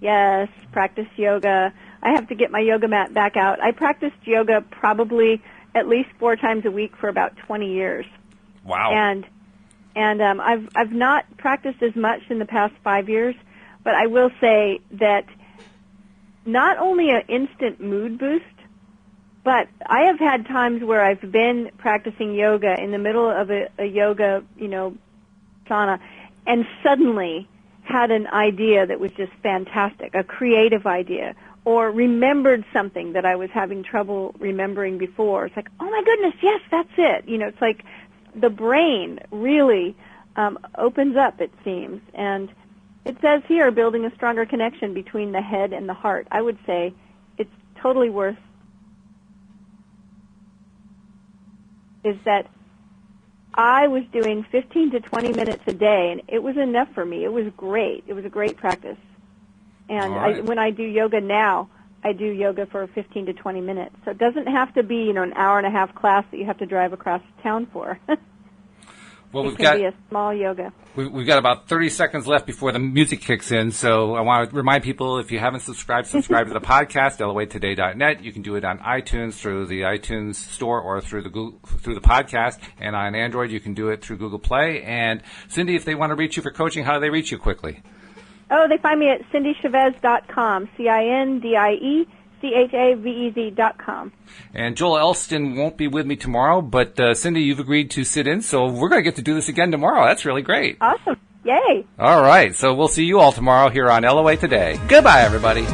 Yes, practice yoga. I have to get my yoga mat back out. I practiced yoga probably at least 4 times a week for about 20 years. Wow. And I've not practiced as much in the past 5 years, but I will say that not only an instant mood boost, but I have had times where I've been practicing yoga in the middle of a yoga, sauna, and suddenly had an idea that was just fantastic, a creative idea, or remembered something that I was having trouble remembering before. It's like, oh my goodness, yes, that's it. It's like the brain really opens up, it seems. And it says here, building a stronger connection between the head and the heart. I would say it's totally worth is that I was doing 15 to 20 minutes a day, and it was enough for me. It was great. It was a great practice. And right. When I do yoga now, I do yoga for 15 to 20 minutes. So it doesn't have to be, an hour and a half class that you have to drive across town for. Well, it can be a small yoga. We've got about 30 seconds left before the music kicks in, so I want to remind people, if you haven't subscribe to the podcast, loatoday.net. You can do it on iTunes through the iTunes store or through the podcast, and on Android you can do it through Google Play. And Cindie, if they want to reach you for coaching, how do they reach you quickly? Oh, they find me at cindiechavez.com, CindieChavez.com. And Joel Elston won't be with me tomorrow, but Cindie, you've agreed to sit in, so we're going to get to do this again tomorrow. That's really great. Awesome. Yay. All right, so we'll see you all tomorrow here on LOA Today. Goodbye, everybody.